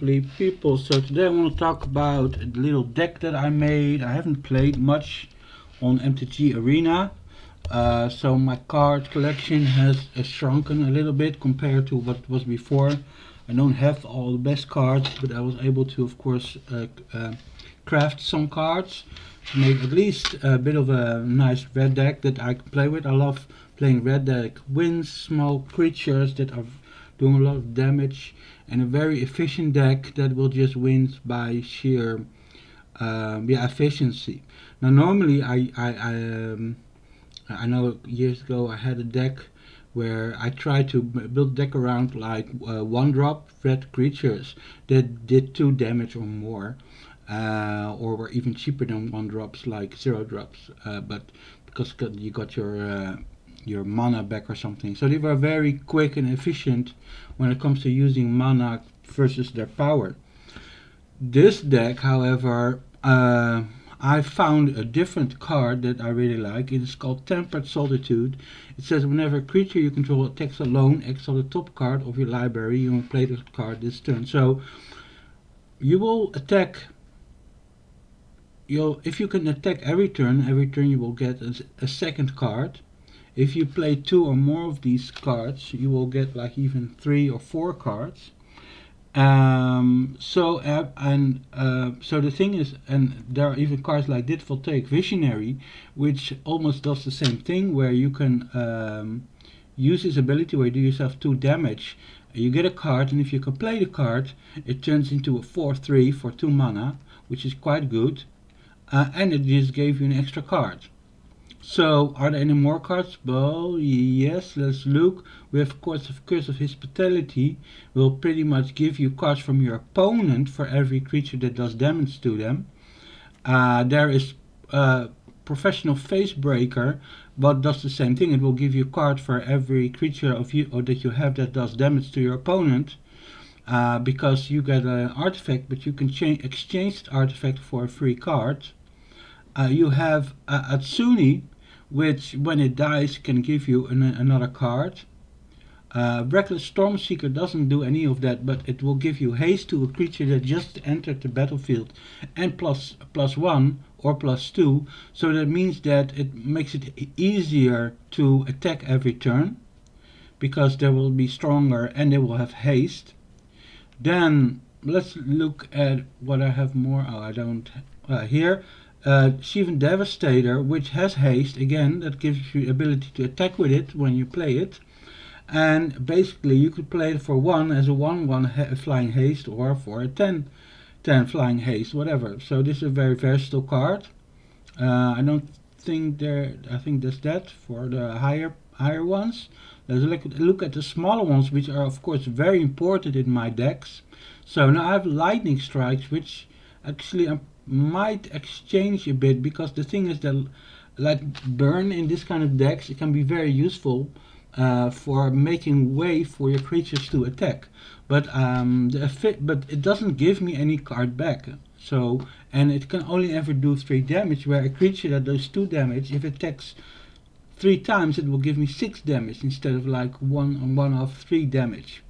lovely people. So today I want to talk about a little deck that I made. I haven't played much on MTG Arena, so my card collection has shrunken a little bit compared to what it was before. I don't have all the best cards, but I was able to, of course, craft some cards to make at least a bit of a nice red deck that I can play with. I love playing red deck wins, small creatures that are doing a lot of damage, and a very efficient deck that will just win by sheer efficiency. Now normally I know years ago I had a deck where I tried to build a deck around like one drop red creatures that did 2 damage or more, or were even cheaper than 1 drops, like 0 drops, but because you got your mana back or something. So they were very quick and efficient when it comes to using mana versus their power. This deck, however, I found a different card that I really like. It is called Tempered Solitude. It says whenever a creature you control attacks alone, exile the top card of your library, you will play the card this turn. So you will attack. If you can attack every turn you will get a second card. If you play 2 or more of these cards, you will get like even 3 or 4 cards. So the thing is, and there are even cards like this Voltaic Visionary, which almost does the same thing, where you can use this ability where you do yourself 2 damage. You get a card, and if you can play the card, it turns into a 4/3 for 2 mana, which is quite good, and it just gave you an extra card. So, are there any more cards? Well, yes, let's look. We have, of course, the Curse of Hospitality. Will pretty much give you cards from your opponent for every creature that does damage to them. There is Professional Facebreaker, but does the same thing. It will give you a card for every creature of you or that you have that does damage to your opponent. Because you get an artifact, but you can exchange the artifact for a free card. You have Atsuni, which when it dies can give you another card. Reckless Stormseeker doesn't do any of that, but it will give you haste to a creature that just entered the battlefield, and plus 1 or plus 2, so that means that it makes it easier to attack every turn, because they will be stronger and they will have haste. Then let's look at what I have more. I don't here. Shivan Devastator, which has haste, again, that gives you the ability to attack with it when you play it. And basically you could play it for 1 as a 1/1 flying haste, or for a 10 flying haste, whatever. So this is a very versatile card. I think that's that for the higher ones. Let's look at the smaller ones, which are of course very important in my decks. So now I have Lightning Strikes, which actually I might exchange a bit, because the thing is that like burn in this kind of decks, it can be very useful for making way for your creatures to attack, but it doesn't give me any card back. So, and it can only ever do 3 damage, where a creature that does 2 damage, if it attacks 3 times, it will give me 6 damage instead of like 1 of 3 damage.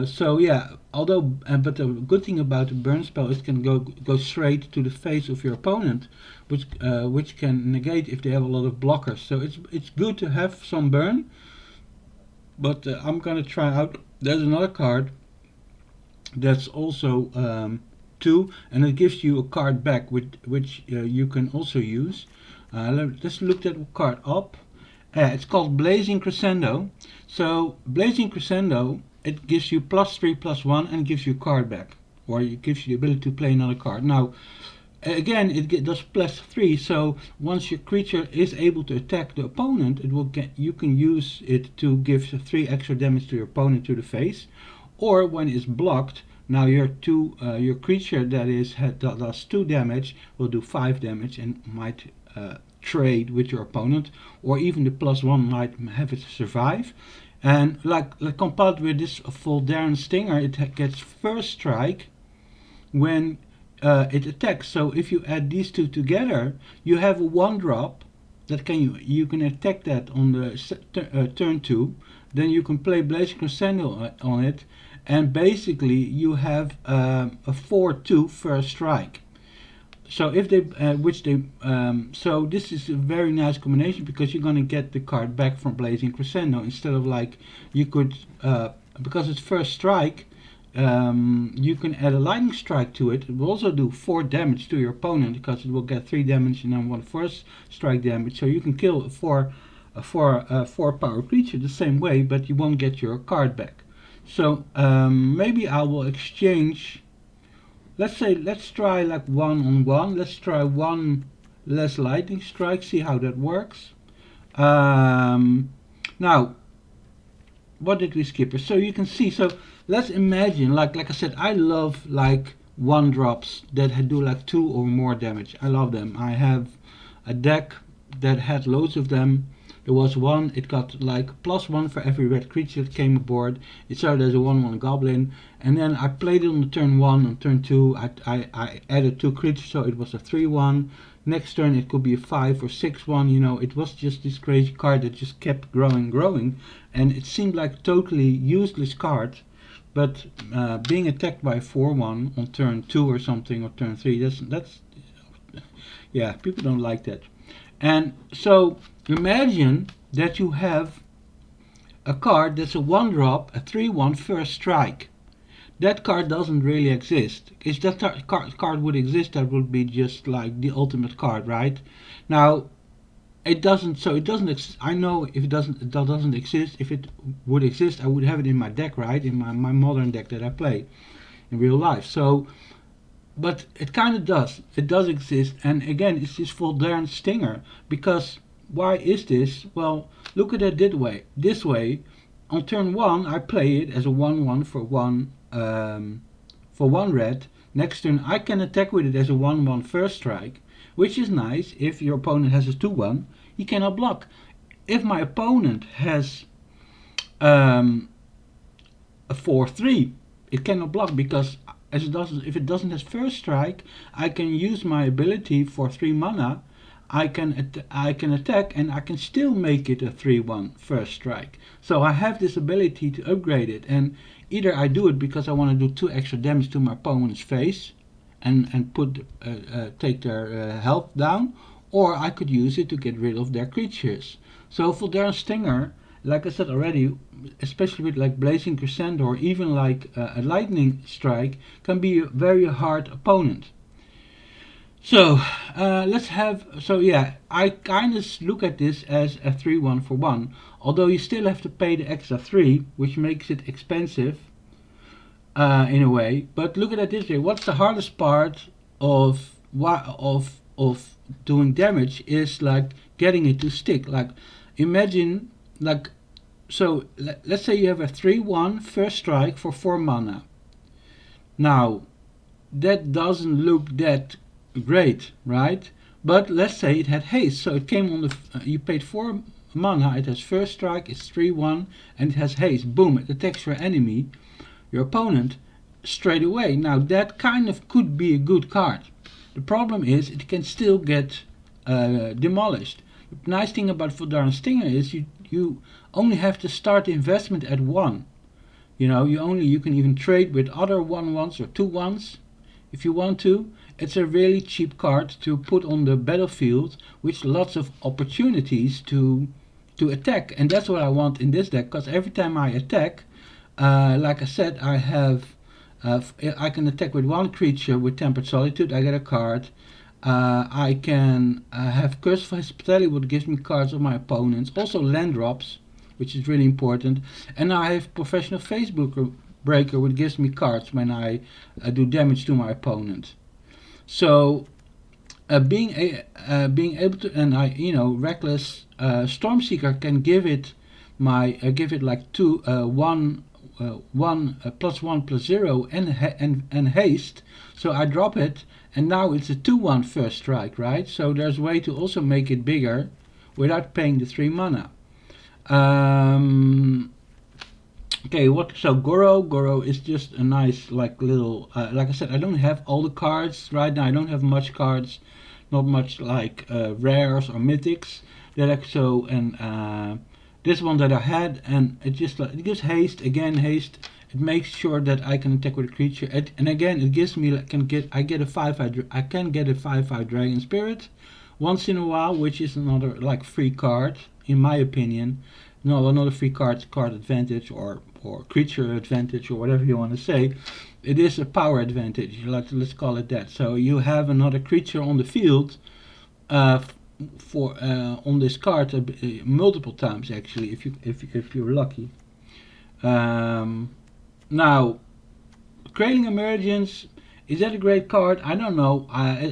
So yeah, although but the good thing about the burn spell is it can go straight to the face of your opponent, which can negate if they have a lot of blockers. So it's good to have some burn. But I'm gonna try out. There's another card that's also 2, and it gives you a card back, which you can also use. Let's look that card up. It's called Blazing Crescendo. So Blazing Crescendo, it gives you +3/+1 and gives you a card back, or it gives you the ability to play another card. Now again, it does +3, so once your creature is able to attack the opponent, you can use it to give 3 extra damage to your opponent to the face. Or when it's blocked, now your creature that does 2 damage will do 5 damage and might trade with your opponent, or even the +1 might have it survive. And like compared with this Voldaren Stinger, it gets first strike when it attacks. So if you add these 2 together, you have a 1-drop that you can attack that on the turn 2. Then you can play Blazing Crescendo on it, and basically you have a 4/2 first strike. So if they, so this is a very nice combination because you're gonna get the card back from Blazing Crescendo instead of like you could, because it's first strike, you can add a lightning strike to it. It will also do 4 damage to your opponent because it will get 3 damage and then 1 first strike damage. So you can kill a 4 power creature the same way, but you won't get your card back. So maybe I will exchange. Let's try like 1-on-1. Let's try 1 less lightning strike. See how that works. Now, what did we skip? So you can see. So let's imagine, like I said, I love like 1-drops that do like 2 or more damage. I love them. I have a deck that had loads of them. There was one, it got like +1 for every red creature that came aboard. It started as a 1/1 goblin, and then I played it on the turn 1. On turn 2 I added 2 creatures, so it was a 3/1. Next turn it could be a 5 or 6/1. You know, it was just this crazy card that just kept growing, and it seemed like a totally useless card. But being attacked by 4/1 on turn 2 or something, or turn 3, that's yeah, people don't like that. And so imagine that you have a card that's a 1-drop, a 3/1 first strike. That card doesn't really exist. If that card would exist, that would be just like the ultimate card, right? Now, it doesn't. So it doesn't. I know if it doesn't exist. If it would exist, I would have it in my deck, right? In my modern deck that I play in real life. So, but it kind of does. It does exist, and again, it's this Voldaren Stinger. Because why is this? Well, look at it this way. On turn 1, I play it as a 1/1 for 1 red. Next turn, I can attack with it as a 1/1 first strike, which is nice. If your opponent has a 2/1, he cannot block. If my opponent has a 4/3, it cannot block because if it doesn't have first strike, I can use my ability for 3 mana. I can attack and I can still make it a 3/1 first strike. So I have this ability to upgrade it, and either I do it because I want to do 2 extra damage to my opponent's face and take their health down, or I could use it to get rid of their creatures. So Voldaren Stinger, like I said already, especially with like Blazing Crescendo or even like a lightning strike, can be a very hard opponent. So yeah, I kind of look at this as a 3/1 for 1, although you still have to pay the extra 3, which makes it expensive in a way. But look at it this way: what's the hardest part of doing damage is like getting it to stick. Like imagine like, so let's say you have a 3/1 first strike for 4 mana. Now that doesn't look that great, right? But let's say it had haste, so it came on the you paid 4 mana, it has first strike, it's 3/1, and it has haste. Boom, it attacks your enemy, your opponent, straight away. Now that kind of could be a good card. The problem is it can still get demolished. The nice thing about Voldaren Stinger is you only have to start the investment at 1. You know, you can even trade with other 1/1s or 2/1s if you want to. It's a really cheap card to put on the battlefield with lots of opportunities to attack, and that's what I want in this deck, because every time I attack, like I said, I can attack with 1 creature with Tempered Solitude, I get a card. I can have Curse of Hospitality, which gives me cards of my opponents, also land drops, which is really important, and I have Professional Facebook Breaker, which gives me cards when I do damage to my opponent. So being able to, and Reckless Stormseeker can give it like 2 1 +1/+0 and haste. So I drop it, and now it's a 2/1 first strike, right? So there's a way to also make it bigger without paying the 3 mana. Okay, so Goro is just a nice like little like I said, I don't have all the cards right now. I don't have much cards, not much like rares or mythics and this one that I had, and it gives haste, again haste, It makes sure that I can attack with a creature, and again it gives me I get a 5/5 I can get a 5/5 dragon spirit once in a while, which is another like free card in my opinion. No, another free card advantage or creature advantage or whatever you want to say. It is a power advantage. Let's call it that. So you have another creature on the field for on this card multiple times actually if you're lucky. Now, Cradling Emergence, is that a great card? I don't know.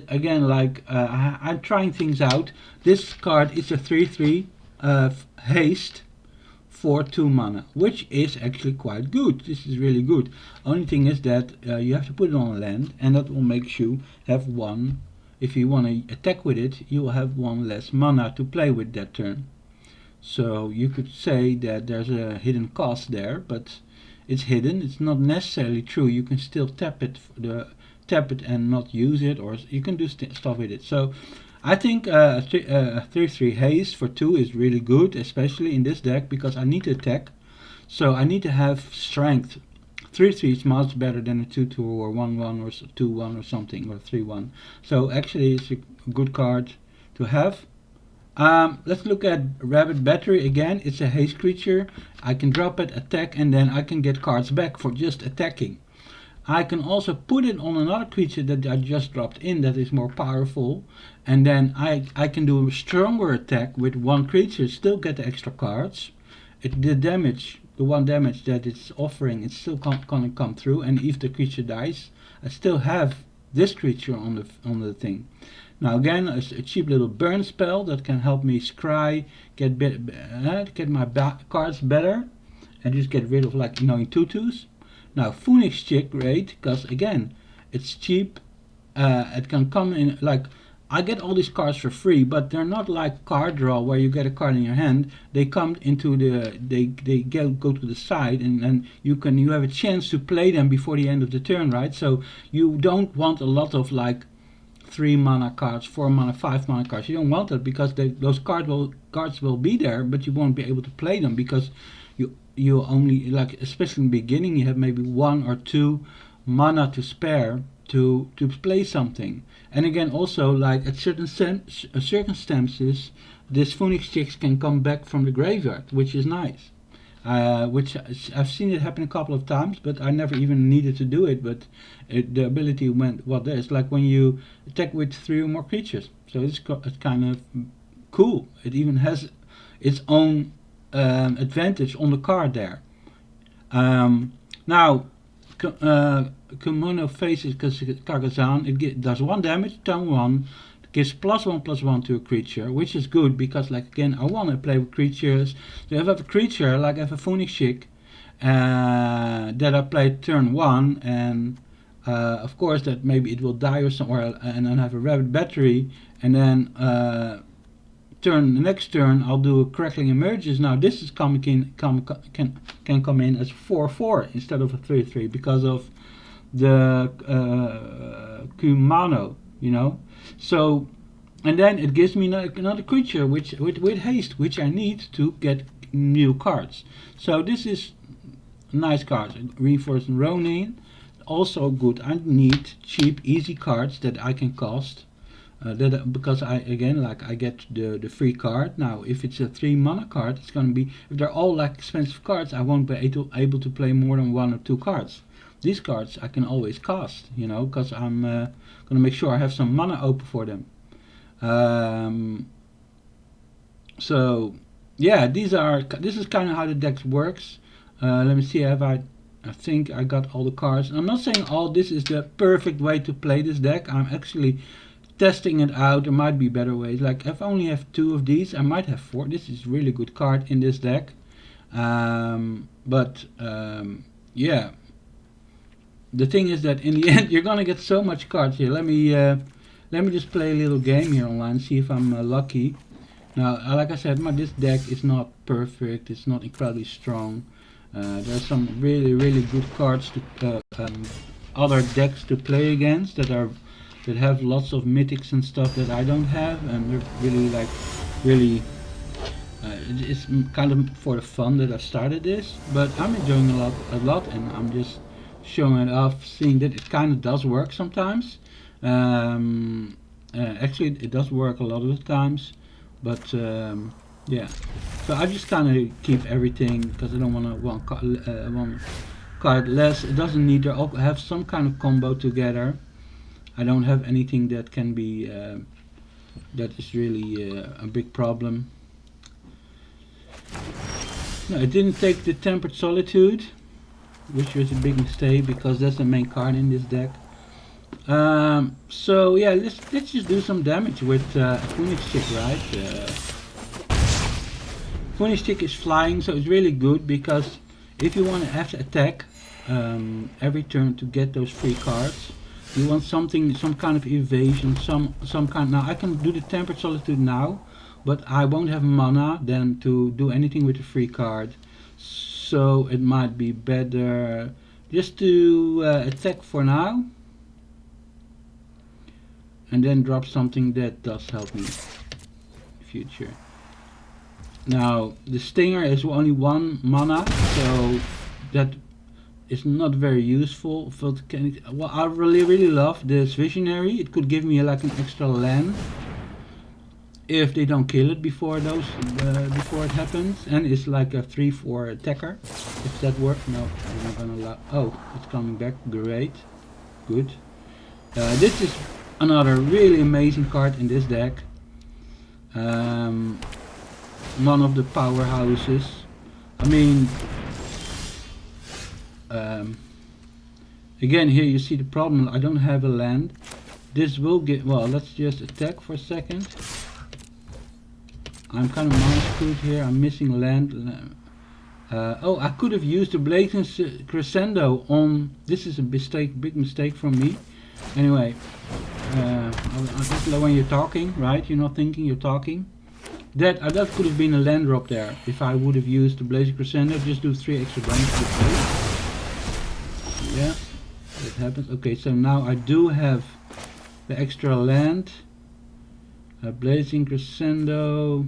Again, like I'm trying things out. This card is a 3/3 haste for 2 mana, which is actually quite good. This is really good. Only thing is that you have to put it on a land, and that will make you have one. If you want to attack with it, you will have one less mana to play with that turn. So you could say that there's a hidden cost there, but it's hidden. It's not necessarily true. You can still tap it and not use it, or you can do stuff with it. So I think a 3/3 haste for 2 is really good, especially in this deck because I need to attack. So I need to have strength. 3/3 is much better than a 2/2 or 1/1 or 2/1 or something, or 3/1. So actually it's a good card to have. Let's look at Rabbit Battery again. It's a haste creature. I can drop it, attack, and then I can get cards back for just attacking. I can also put it on another creature that I just dropped in that is more powerful, and then I can do a stronger attack with one creature, still get the extra cards. The one damage that it's offering, it's still gonna come through, and if the creature dies, I still have this creature on the thing. Now again, a cheap little burn spell that can help me scry, get my cards better, and just get rid of like in 2/2s. Now Phoenix Chick, great, because again, it's cheap. It can come in like I get all these cards for free, but they're not like card draw where you get a card in your hand. They come into they go to the side, and you have a chance to play them before the end of the turn, right? So you don't want a lot of like 3 mana cards, 4 mana, 5 mana cards. You don't want that because those cards will be there, but you won't be able to play them because you only, like especially in the beginning, you have maybe 1 or 2 mana to spare to play something. And again, also like at certain circumstances, this Phoenix Chicks can come back from the graveyard, which is nice. Which I've seen it happen a couple of times, but I never even needed to do it. But the ability went there's like when you attack with 3 or more creatures, so it's kind of cool. It even has its own advantage on the card there. Now, Kimono faces Kagazan. It does 1 damage, turn 1. Gives +1/+1 to a creature, which is good because, like again, I want to play with creatures. So if I have a creature, like I have a Phoenix Chick that I play turn 1, and of course that maybe it will die or somewhere, and then I have a Rabbit Battery, and then the next turn I'll do a Crackling Emerges. Now this is can come in as 4/4 instead of a 3/3 because of the Kumano, So, and then it gives me another creature with haste, which I need to get new cards. So this is a nice card. Reinforced Ronin, also good. I need cheap, easy cards that I can cast. Because I get the free card. Now, if it's a 3 mana card, it's gonna be, if they're all like expensive cards, I won't be able to play more than 1 or 2 cards. These cards I can always cast, because I'm gonna make sure I have some mana open for them. So yeah, this is kind of how the deck works. Let me see, I think I got all the cards. I'm not saying this is the perfect way to play this deck. I'm actually testing it out. There might be better ways. Like if I only have 2 of these, I might have 4. This is really good card in this deck. Yeah. The thing is that in the end you're gonna get so much cards here. Let me just play a little game here online, see if I'm lucky. Now, like I said, this deck is not perfect. It's not incredibly strong. There's some really, really good cards to other decks to play against that have lots of mythics and stuff that I don't have, and they're really it's kind of for the fun that I started this, but I'm enjoying a lot, and I'm just showing it off, seeing that it kind of does work sometimes. Actually, it does work a lot of the times, but yeah. So I just kind of keep everything because I don't want to one card less. It doesn't need to all have some kind of combo together. I don't have anything that can be that is really a big problem. No, it didn't take the Tempered Solitude, which was a big mistake because that's the main card in this deck. So yeah, let's just do some damage with Phoenix Chick, right? Phoenix Chick is flying, so it's really good because if you want to have to attack every turn to get those free cards, you want something, some kind of evasion, some kind. Now I can do the Tempered Solitude now, but I won't have mana then to do anything with the free card. So it might be better just to attack for now, and then drop something that does help me in the future. Now the Stinger is only 1 mana, so that is not very useful. Well, I really love this Visionary. It could give me like an extra land if they don't kill it before it happens, and it's like a 3/4 attacker. If that works, no, I'm not gonna allow. Oh, it's coming back. Great, good. This is another really amazing card in this deck. One of the powerhouses. I mean, again, here you see the problem. I don't have a land. This will get, well, let's just attack for a second. I'm kind of screwed here. I'm missing land. Oh, I could have used the Blazing Crescendo on. This is a mistake, big mistake from me. Anyway, when you're talking, right? You're not thinking, you're talking. That could have been a land drop there if I would have used the Blazing Crescendo. Just do 3 extra damage to the face. Yeah, that happens. Okay, so now I do have the extra land. Blazing Crescendo.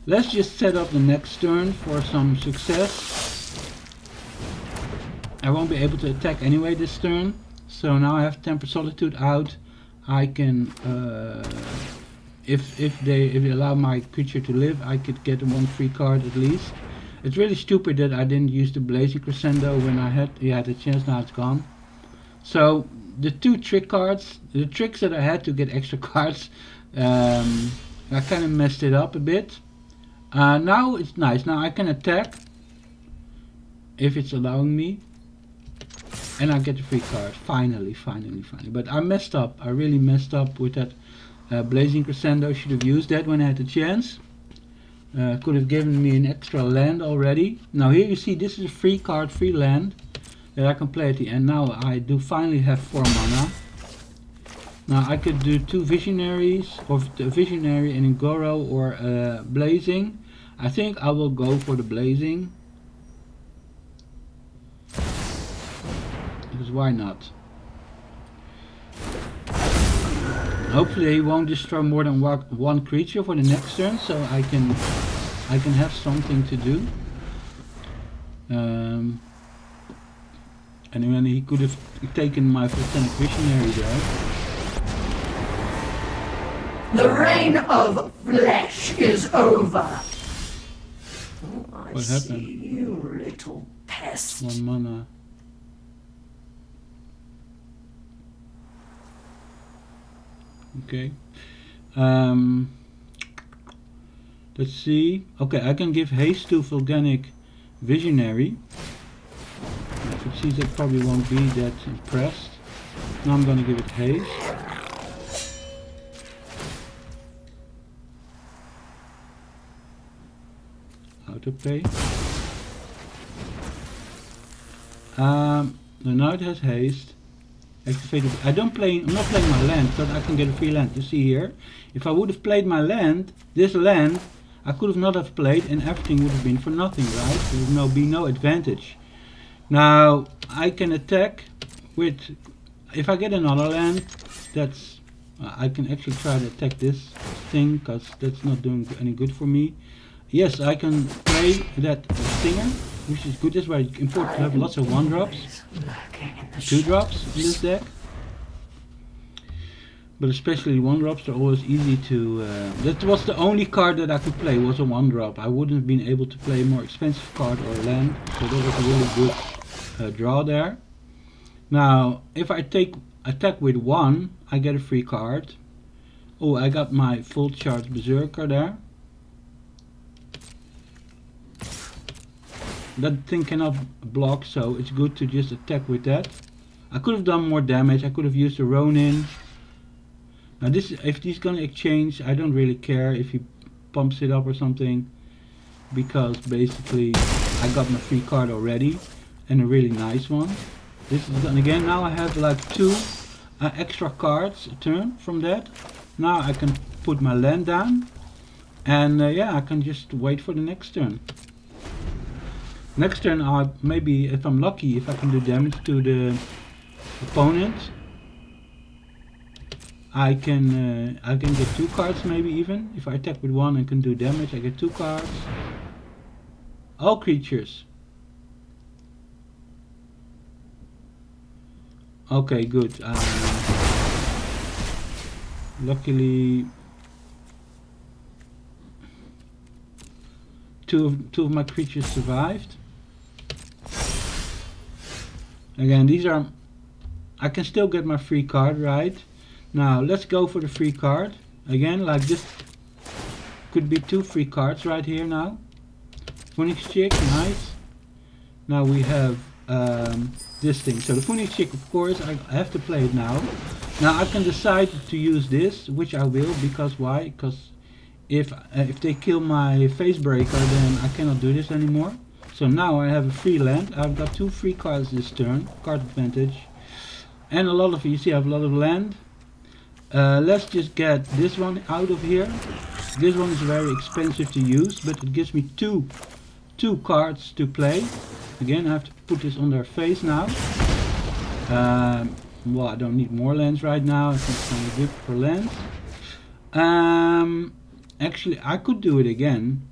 Let's just set up the next turn for some success. I won't be able to attack anyway this turn, so now I have Tempered Solitude out. I can, if they allow my creature to live, I could get 1 free card at least. It's really stupid that I didn't use the Blazing Crescendo when I had the chance. Now it's gone. So the 2 trick cards, the tricks that I had to get extra cards, I kind of messed it up a bit. Now it's nice. Now I can attack if it's allowing me, and I get the free card. Finally. But I messed up. I really messed up with that Blazing Crescendo. Should have used that when I had the chance. Could have given me an extra land already. Now here you see this is a free card, free land that I can play at the end. Now I do finally have 4 mana. Now I could do 2 Visionaries, or the Visionary and Goro, or Blazing. I think I will go for the Blazing, because why not? Hopefully he won't destroy more than 1 creature for the next turn, so I can have something to do. And then he could have taken my Volcanic Visionary there. The reign of flesh is over. What happened? You little pest. 1 mana. Okay. Let's see. Okay, I can give haste to Volcanic Visionary. If it sees, it probably won't be that impressed. Now I'm gonna give it haste. Autopay. Now it has haste. Activated. I'm not playing my land, because I can get a free land. You see here, if I would have played my land, this land, I could have not have played, and everything would have been for nothing, right? There would be no advantage. Now I can attack with, if I get another land, that's I can actually try to attack this thing, because that's not doing any good for me. Yes, I can play that stinger, which is good. That's why it's important to have lots of 1-drops, 2-drops in this deck. But especially 1-drops are always easy to... that was the only card that I could play, was a 1-drop. I wouldn't have been able to play a more expensive card or land, so that was a really good draw there. Now, if I take attack with 1, I get a free card. Oh, I got my full charge Berserker there. That thing cannot block, so it's good to just attack with that. I could have done more damage. I could have used a Ronin. Now this, if he's gonna exchange, I don't really care if he pumps it up or something, because basically I got my free card already, and a really nice one. This is done again. Now I have like 2 extra cards a turn from that. Now I can put my land down, and yeah, I can just wait for the next turn. Next turn, maybe if I'm lucky, if I can do damage to the opponent, I can get 2 cards maybe even. If I attack with 1 and can do damage, I get 2 cards. All creatures. Okay, good. Luckily, two of my creatures survived. Again, these are... I can still get my free card, right? Now, let's go for the free card. Again, like this could be 2 free cards right here now. Phoenix Chick, nice. Now we have this thing. So the Phoenix Chick, of course, I have to play it now. Now I can decide to use this, which I will, because why? Because if they kill my Face Breaker, then I cannot do this anymore. So now I have a free land. I've got 2 free cards this turn, card advantage, and a lot of, you see I have a lot of land. Let's just get this one out of here. This one is very expensive to use, but it gives me two cards to play. Again, I have to put this on their face now. Well, I don't need more lands right now. I think it's only good for lands. Actually, I could do it again,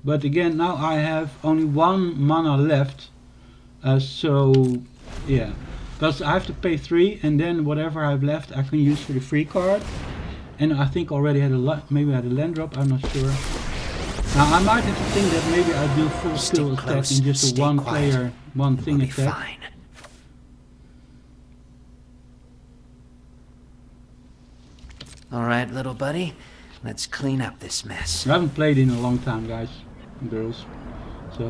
but again, now I have only 1 mana left. So, yeah. Because I have to pay 3, and then whatever I have left I can use for the free card. And I think already had maybe I had a land drop, I'm not sure. Now I might have to think that maybe I do full skill attack in just a 1 player, 1 thing attack. Fine. Alright, little buddy, let's clean up this mess. I haven't played in a long time, guys and girls. So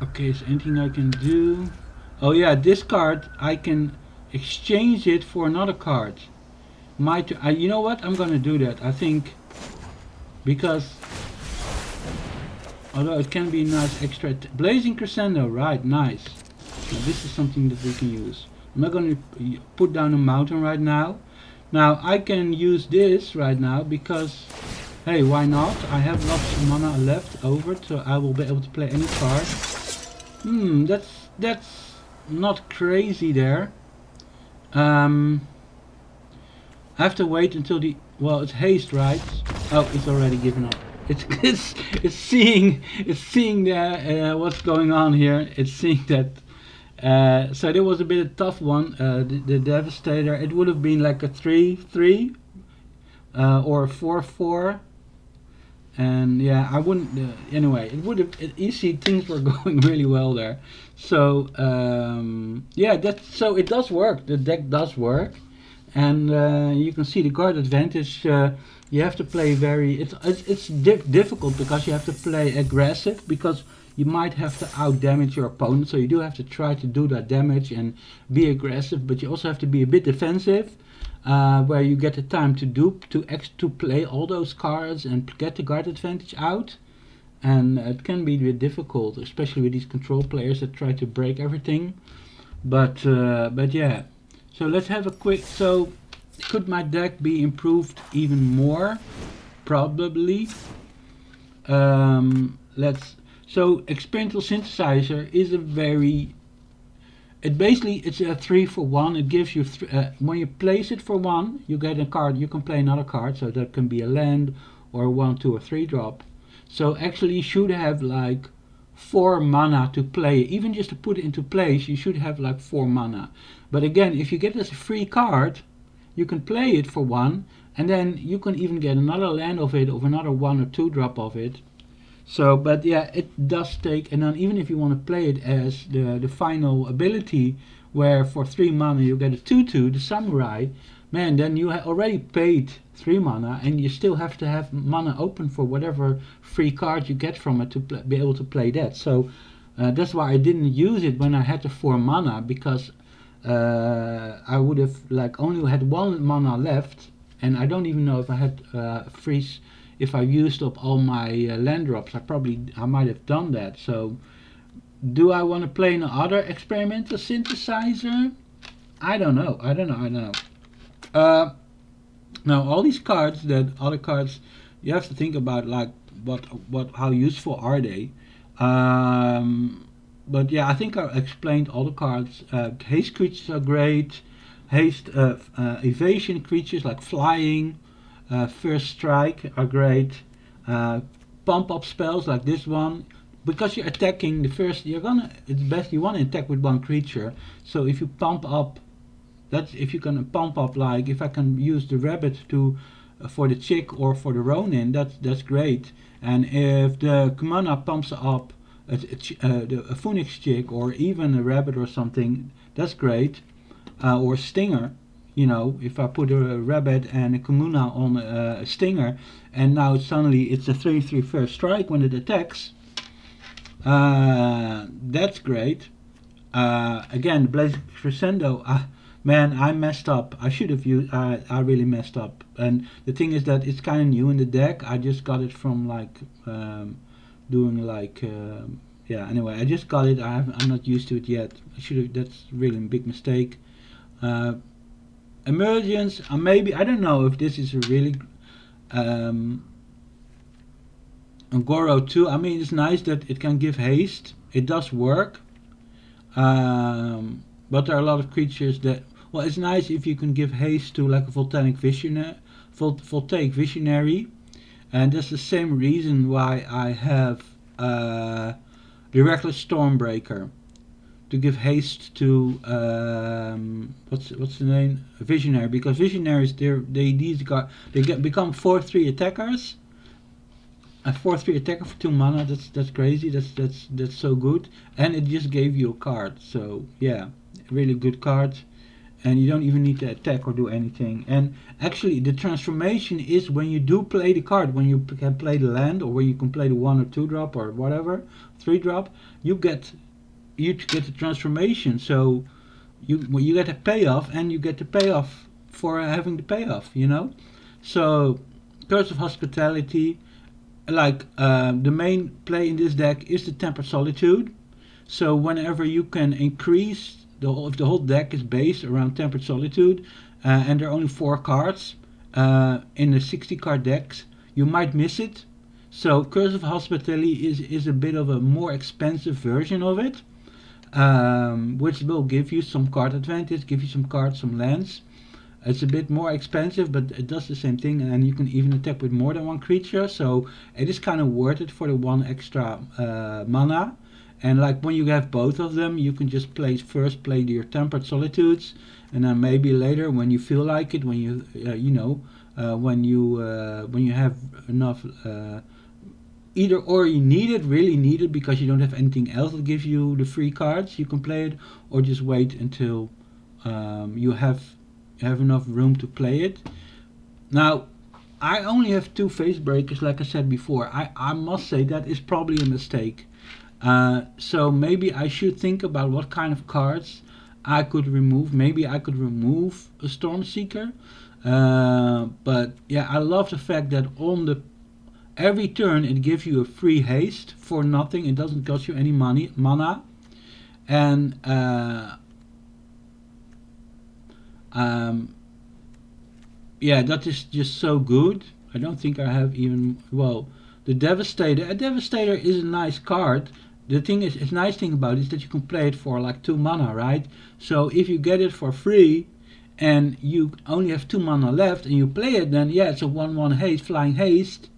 okay, is there anything I can do? Oh yeah, this card I can exchange it for another card. You know what? I'm gonna do that. I think because although it can be nice extra Blazing Crescendo, right? Nice. Now, this is something that we can use. I'm not gonna put down a mountain right now. Now I can use this right now because hey, why not? I have lots of mana left over, so I will be able to play any card. That's not crazy there. I have to wait until the, well, it's haste, right? Oh, it's already given up. It's seeing the what's going on here. It's seeing that. So there was a bit of a tough one. The Devastator. It would have been like a 3/3 or a 4/4. And yeah, I wouldn't. Anyway, it would have. You see, things were going really well there. So yeah, so it does work. The deck does work. And you can see the guard advantage. You have to play very. It's difficult because you have to play aggressive, because you might have to out damage your opponent. So you do have to try to do that damage and be aggressive, but you also have to be a bit defensive, where you get the time to play all those cards and get the guard advantage out. And it can be a bit difficult, especially with these control players that try to break everything. But yeah. So let's have a quick, so Could my deck be improved even more? Probably. So experimental synthesizer is a very, it's a 3 for 1. It gives you when you place it for 1, you get a card. You can play another card, so that can be a land or a 1, 2, or 3 drop. So actually, you should have like 4 mana to play. Even just to put it into place, you should have like 4 mana. But again, if you get it as a free card, you can play it for 1, and then you can even get another land of it, or another 1 or 2 drop of it. So, but yeah, it does take, and then even if you want to play it as the final ability, where for 3 mana you get a 2/2, the samurai, man, then you already paid 3 mana, and you still have to have mana open for whatever free card you get from it to be able to play that. So that's why I didn't use it when I had the 4 mana, because I would have like only had 1 mana left, and I don't even know if I had freeze. If I used up all my land drops, I might have done that. So, do I want to play another experimental synthesizer? I don't know. Now, all these cards, other cards, you have to think about like how useful are they? But yeah, I think I explained all the cards. Haste creatures are great. Haste evasion creatures like flying. First strike are great. Pump up spells like this one, because you're attacking the first, it's best you want to attack with 1 creature. So if you pump up, if you can pump up, like if I can use the rabbit to for the chick or for the ronin, that's great. And if the commander pumps up a phoenix chick or even a rabbit or something, that's great. Or stinger. If I put a rabbit and a Kamuna on a stinger, and now suddenly it's a 3/3 first strike when it attacks, that's great. Again, Blazing Crescendo, man, I messed up. I should have used, I really messed up. And the thing is that it's kind of new in the deck. I just got it from like, doing like, yeah, anyway, I just got it. I'm not used to it yet. That's really a big mistake. Emergence, maybe, I don't know if this is a really Goro 2. I mean, it's nice that it can give haste. It does work. But there are a lot of creatures that, well, it's nice if you can give haste to like a voltaic visionary, and that's the same reason why I have the Reckless Stormbreaker, to give haste to what's the name, visionary, because visionaries become 4/3 attackers. A 4/3 attacker for 2 mana. That's crazy. That's so good, and it just gave you a card. So yeah, really good card, and you don't even need to attack or do anything. And actually, the transformation is when you do play the card, when you can play the land, or when you can play the 1 or 2 drop or whatever, 3 drop, you get the transformation. So you get a payoff, and you get the payoff for having the payoff. So Curse of Hospitality, like the main play in this deck is the Tempered Solitude. So whenever you can increase the whole deck is based around Tempered Solitude, and there are only 4 cards in the 60 card decks, you might miss it. So Curse of Hospitality is a bit of a more expensive version of it, which will give you some card advantage, give you some cards, some lands. It's a bit more expensive, but it does the same thing, and you can even attack with more than 1 creature, so it is kind of worth it for the 1 extra mana. And like when you have both of them, you can just play your Tempered Solitudes, and then maybe later when you feel like it, when you when you have enough, either or you really need it because you don't have anything else that gives you the free cards, you can play it, or just wait until you have enough room to play it. Now, I only have 2 face breakers, like I said before. I must say that is probably a mistake. So maybe I should think about what kind of cards I could remove. Maybe I could remove a Stormseeker. But yeah, I love the fact that on every turn it gives you a free haste for nothing. It doesn't cost you any mana. And yeah, that is just so good. I don't think I have even, well, the Devastator. A Devastator is a nice card. The thing is, it's nice thing about it is that you can play it for like 2 mana, right? So if you get it for free and you only have 2 mana left and you play it, then yeah, it's a 1/1 haste, flying haste.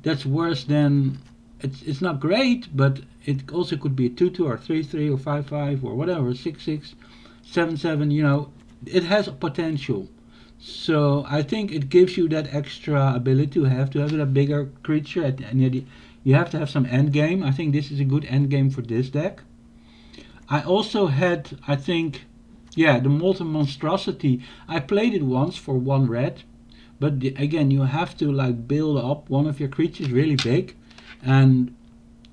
That's worse than, it's not great, but it also could be a 2/2 or 3/3 or 5/5 or whatever, 6/6, 7/7. You know, it has potential. So I think it gives you that extra ability to have a bigger creature you have to have some end game. I think this is a good end game for this deck. I also had, I think, yeah, the Molten Monstrosity. I played it once for 1 red, but again, you have to like build up one of your creatures really big, and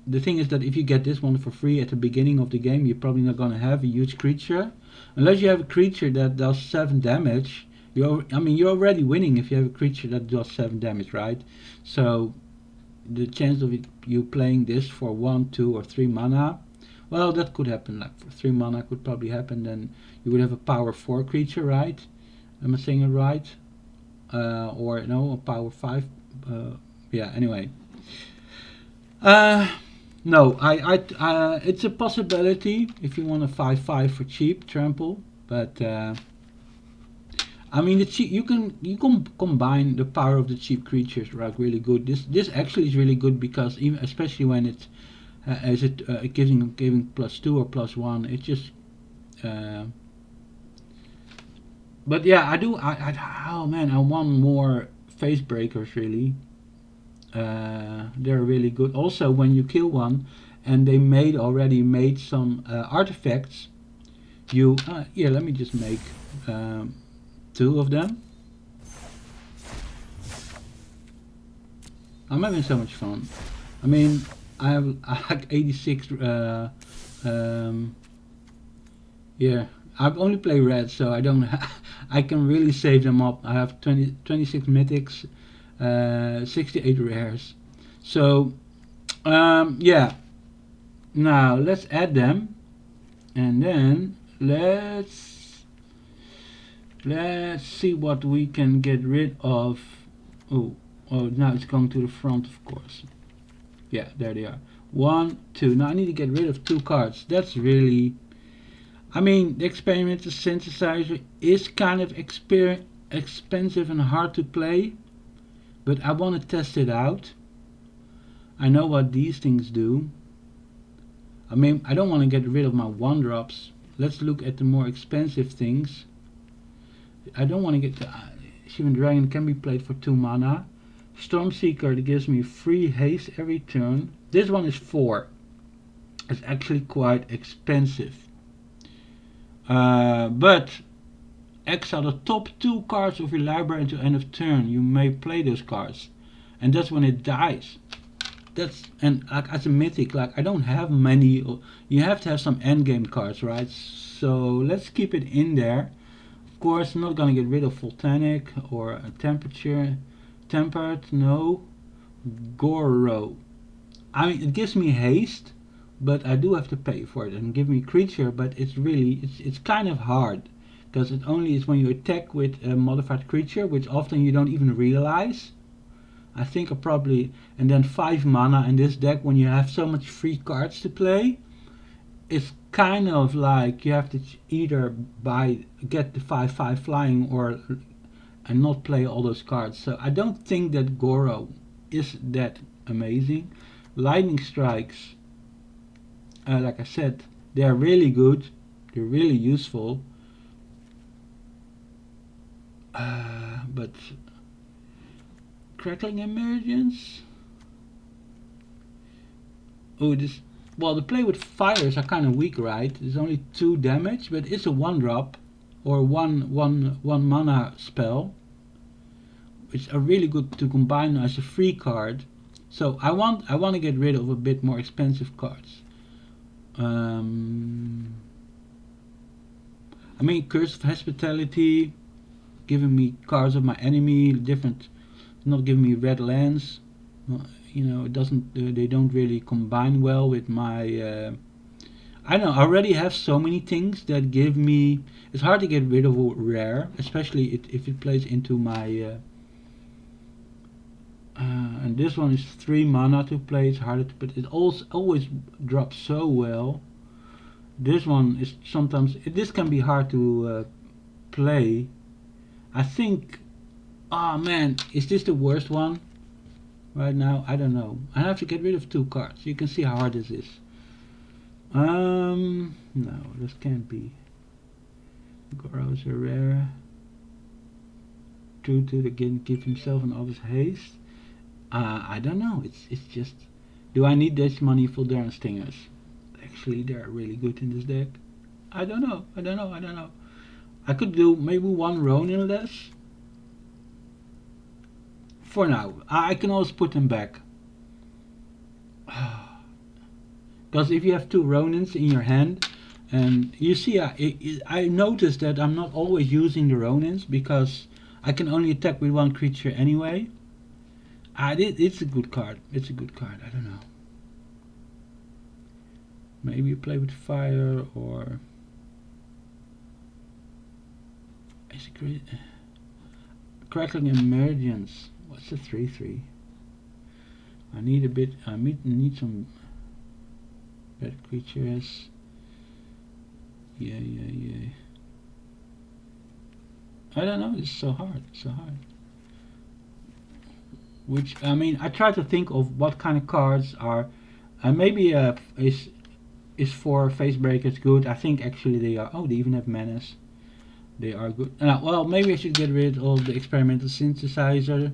the thing is that if you get this one for free at the beginning of the game, you're probably not gonna have a huge creature, unless you have a creature that does 7 damage. You're already winning if you have a creature that does 7 damage, right? So the chance of you playing this for 1, 2, or 3 mana, well, that could happen. Like for 3 mana could probably happen. Then you would have a power 4 creature, right? Am I saying it right? Or no, a power 5. Yeah. Anyway, no, it's a possibility if you want a 5/5 for cheap trample, but. I mean, you can combine the power of the cheap creatures like really good. This actually is really good because even especially when it's giving +2 or +1, it just. But yeah, oh man, I want more face breakers really. They're really good. Also, when you kill one, and they already made some artifacts, you yeah. Let me just make. 2 of them. I'm having so much fun. I mean, I have like 86. Yeah, I've only played red, so I don't. I can really save them up. I have 26 mythics, 68 rares. So, yeah. Now let's add them, and then let's see what we can get rid of. Oh, now it's going to the front, of course. Yeah, there they are. 1, 2. Now I need to get rid of 2 cards. That's really. I mean, the experimental synthesizer is kind of expensive and hard to play, but I want to test it out. I know what these things do. I mean, I don't want to get rid of my 1-drops. Let's look at the more expensive things. I don't want to get to Shivan Dragon can be played for 2 mana. Stormseeker that gives me 3 haste every turn. This one is 4. It's actually quite expensive. But exile the top 2 cards of your library until end of turn. You may play those cards, and that's when it dies. And like as a mythic, like I don't have many. You have to have some endgame cards, right? So let's keep it in there. Of course, I'm not gonna get rid of Volcanic or a Tempered, no. Goro. I mean, it gives me haste, but I do have to pay for it and give me creature, but it's kind of hard because it only is when you attack with a modified creature, which often you don't even realize. I think I probably, and then 5 mana in this deck when you have so much free cards to play. It's kind of like you have to either get the 5/5 flying and not play all those cards. So I don't think that Goro is that amazing. Lightning strikes, like I said, they are really good. They're really useful. But crackling emergence. Oh, this. Well, the play with fires are kind of weak, right? It's only 2 damage, but it's a 1-drop or one mana spell, which are really good to combine as a free card. So I want to get rid of a bit more expensive cards. I mean, Curse of Hospitality, giving me cards of my enemy, different, not giving me red lands. You know, it doesn't. They don't really combine well with my I know I already have so many things that give me. It's hard to get rid of a rare, especially if it plays into my. And this one is 3 mana to play. It's harder to, but it also always drops so well. This one is sometimes. This can be hard to play. I think. Oh man, is this the worst one? Right now, I don't know. I have to get rid of 2 cards. You can see how hard this is. No, this can't be. Goros a rare. True to again give himself and others haste. I don't know. It's just. Do I need this money for Darren Stingers? Actually, they're really good in this deck. I don't know. I don't know. I could do maybe 1 Ronin less. For now, I can always put them back. Because if you have 2 Ronins in your hand, and you see, I noticed that I'm not always using the Ronins because I can only attack with 1 creature anyway. It's a good card. It's a good card. I don't know. Maybe you play with fire or. Is it great? Crackling Emergence. What's the 3/3? I need a bit. I need some bad creatures. Yeah. I don't know. It's so hard. Which I mean, I try to think of what kind of cards are. Maybe is for face breakers good. I think actually they are. Oh, they even have menace. They are good. Well, maybe I should get rid of the experimental synthesizer.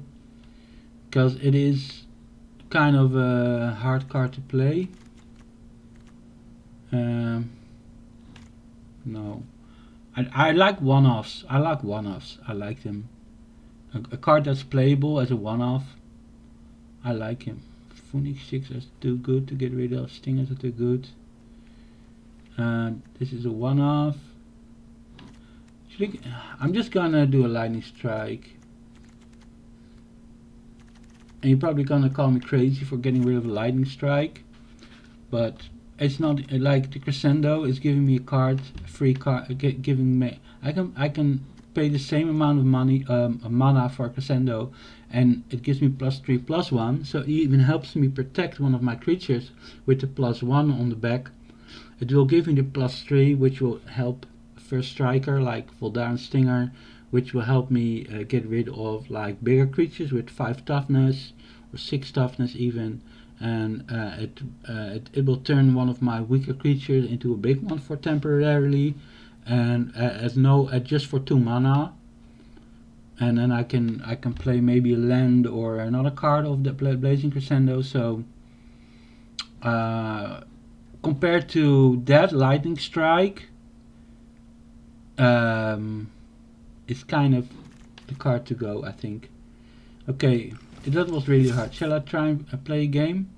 Because it is kind of a hard card to play. No. I like one-offs. I like them. A card that's playable as a one-off. I like him. Phoenix 6 is too good to get rid of. Stingers are too good. This is a one-off. I'm just gonna do a lightning strike. And you're probably gonna call me crazy for getting rid of a lightning strike, but it's not like the crescendo is giving me a card, a free card, giving me. I can pay the same amount of money, mana for a crescendo, and it gives me +3/+1. So it even helps me protect one of my creatures with the +1 on the back. It will give me the +3, which will help first striker like Voldaren Stinger, which will help me get rid of like bigger creatures with 5 toughness or 6 toughness even, and it will turn one of my weaker creatures into a big one for temporarily, and just for 2 mana, and then I can play maybe a land or another card of the Blazing Crescendo. So compared to that lightning strike, it's kind of the card to go, I think. Okay, that was really hard. Shall I try and play a game?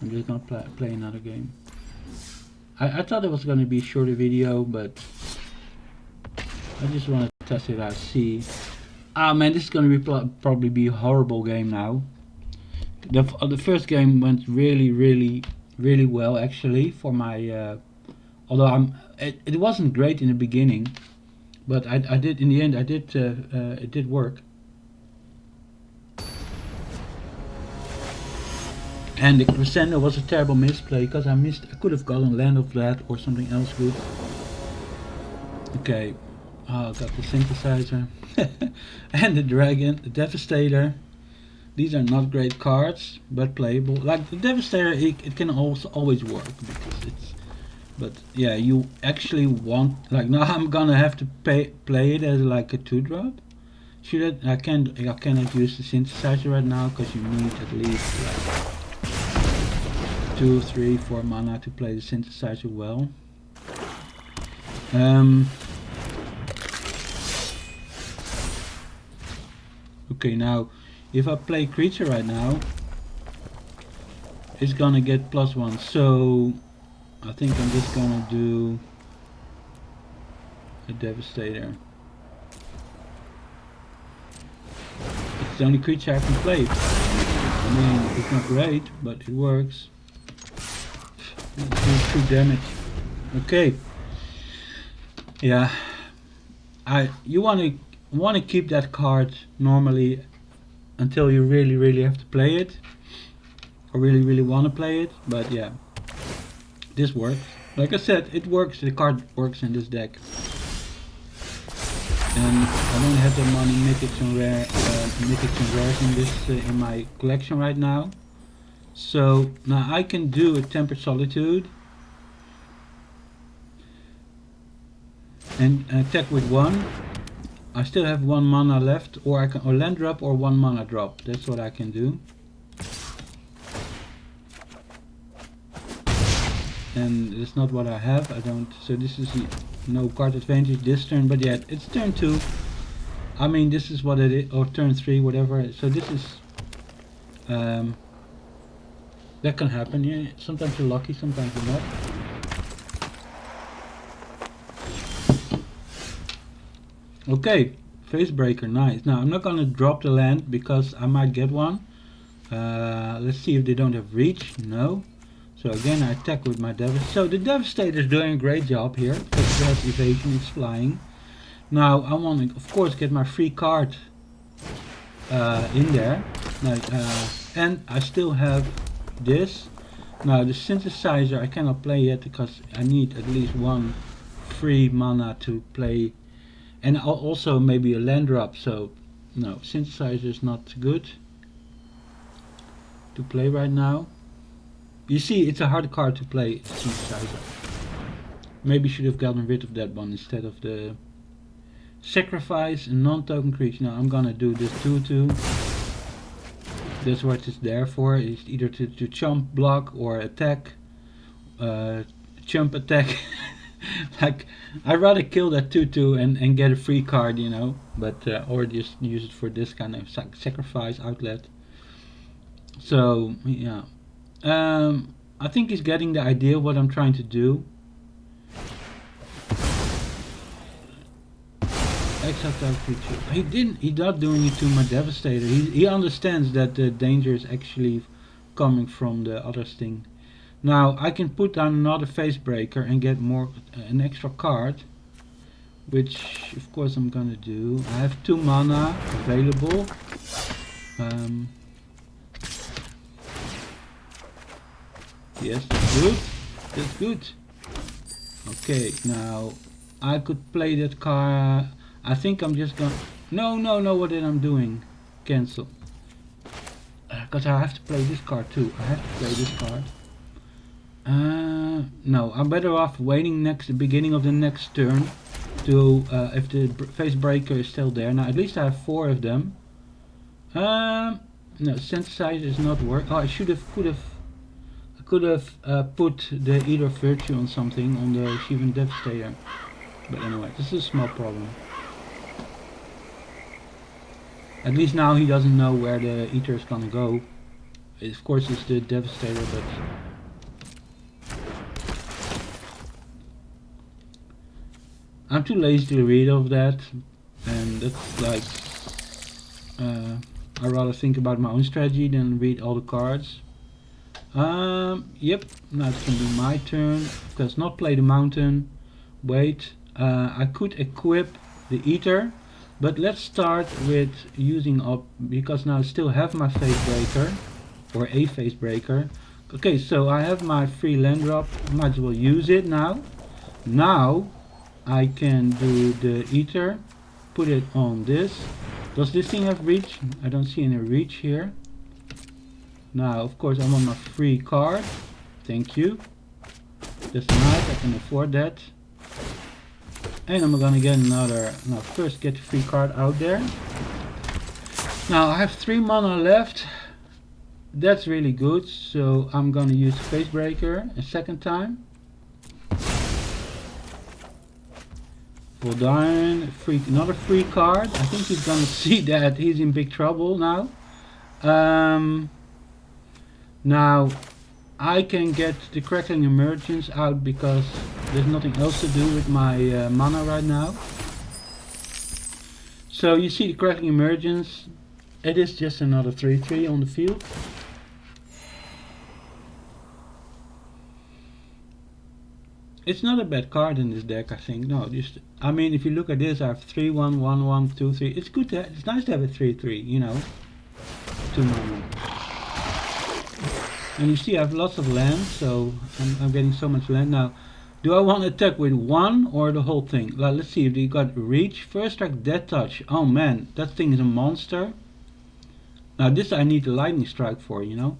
I'm just gonna play another game. I thought it was gonna be a shorter video, but I just want to test it out, see. Ah man, this is gonna be probably be a horrible game now. The first game went really well actually for my. Although it wasn't great in the beginning, but I did in the end. It did work. And the crescendo was a terrible misplay because I could have gotten land of that or something else good. Okay, I got the synthesizer and the dragon, the devastator. These are not great cards, but playable. Like the devastator, it can also always work because it's. But yeah, you actually want, like, now I'm gonna have to play it as like a 2-drop. Should I cannot use the synthesizer right now because you need at least like 2, 3, 4 mana to play the synthesizer well. Okay, now if I play creature right now, it's gonna get +1. So I think I'm just gonna do a devastator. It's the only creature I can play. I mean, it's not great, but it works. It does 2 damage. Okay. Yeah. You want to keep that card normally until you really have to play it, or really want to play it. But yeah, this works. Like I said, it works. The card works in this deck. And I don't have the money mythics and rares in this in my collection right now. So now I can do a tempered solitude and attack with 1. I still have 1 mana left, or I can or land drop or 1 mana drop. That's what I can do. And it's not what I have. I don't. So this is no card advantage this turn, but yet it's turn 2. I mean, this is what it is, or turn 3, whatever. So this is that can happen. Yeah, sometimes you're lucky, sometimes you're not. Okay, face breaker, nice. Now I'm not gonna drop the land because I might get one. Let's see if they don't have reach. No. So again, I attack with my Devastator. So the Devastator is doing a great job here because it has evasion, it's flying. Now I want to, of course, get my free card in there. Now, and I still have this. Now the synthesizer I cannot play yet because I need at least 1 free mana to play, and also maybe a land drop. So no, synthesizer is not good to play right now. You see, it's a hard card to play, synthesizer. Maybe should have gotten rid of that one instead of the sacrifice a non-token creature. Now I'm gonna do this 2/2. That's what it's there for. It's either to chump, block, or attack. Chump attack. Like, I'd rather kill that 2/2 and get a free card, you know. But or just use it for this kind of sacrifice outlet. So yeah. I think he's getting the idea of what I'm trying to do. Exile creature. He's not doing it to my Devastator. He understands that the danger is actually coming from the other thing. Now I can put down another face breaker and get an extra card, which of course I'm gonna do. I have 2 mana available. Yes, that's good. That's good. Okay, now I could play that card. I think I'm just gonna. No, what did I'm doing? Cancel. Because I have to play this card too. I have to play this card. No, I'm better off waiting the beginning of the next turn to if the face breaker is still there. Now at least I have 4 of them. No, synthesizer is not working. Oh, I could have put the either virtue on something on the Shivan Devastator. But anyway, this is a small problem. At least now he doesn't know where the Ether is gonna go. Of course it's the Devastator, but I'm too lazy to read of that, and that's like I'd rather think about my own strategy than read all the cards. Yep, now it's gonna be my turn. Does not play the mountain. Wait, I could equip the Ether, but let's start with using up, because now I still have my face breaker, or a face breaker. Okay, so I have my free land drop, might as well use it now. Now I can do the Ether, put it on this. Does this thing have reach? I don't see any reach here. Now, of course, I want my free card. Thank you. That's nice, I can afford that. And I'm gonna get another. Now, first get the free card out there. Now, I have 3 mana left. That's really good. So, I'm gonna use the face breaker a second time. Pull down, another free card. I think he's gonna see that he's in big trouble now. Now I can get the Crackling Emergence out because there's nothing else to do with my mana right now. So you see the Crackling Emergence, it is just another 3/3 on the field. It's not a bad card in this deck, I think. No, just I mean, if you look at this, I have 3 1 1 1 2 3. It's good. It's nice to have a 3 3. You know, 2 mana. And you see, I have lots of land, so I'm getting so much land now. Do I want to attack with one or the whole thing? Like, let's see if they got reach. First strike, death touch. Oh man, that thing is a monster. Now this I need the lightning strike for, you know.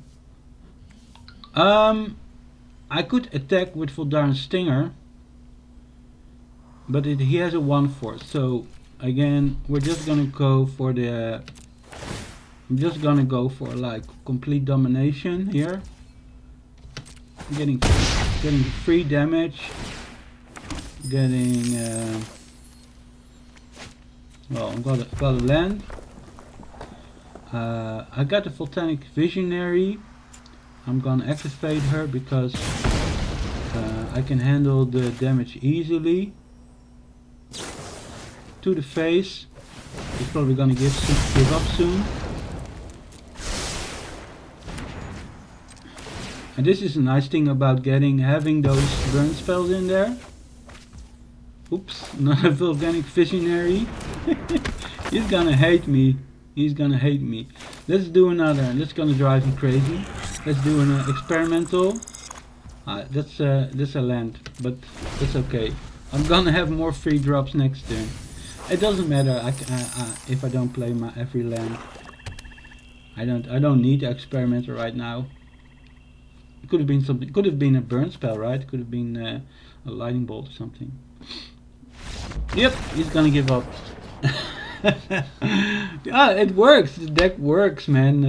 I could attack with Voldaren's Stinger, but he has a 1/4. So again, we're just gonna go for the. I'm just gonna go for like complete domination here. Getting free damage. Getting well, I've got a land. I got the Volcanic Visionary. I'm gonna activate her because I can handle the damage easily. To the face. He's probably gonna give up soon. And this is a nice thing about having those burn spells in there. Oops, not a Volcanic Visionary. He's gonna hate me. He's gonna hate me. Let's do another. That's gonna drive him crazy. Let's do an experimental. That's a land, but that's okay. I'm gonna have more free drops next turn. It doesn't matter. If I don't play my every land. I don't need the experimental right now. It could have been something. Could have been a burn spell, right? It could have been a lightning bolt or something. Yep, he's gonna give up. It works. The deck works, man.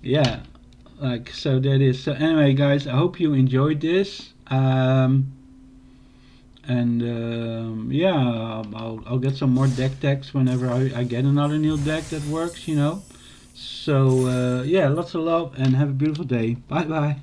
Yeah, like so that is. So anyway, guys, I hope you enjoyed this. Yeah, I'll get some more deck decks whenever I get another new deck that works. You know. So yeah, lots of love and have a beautiful day. Bye bye.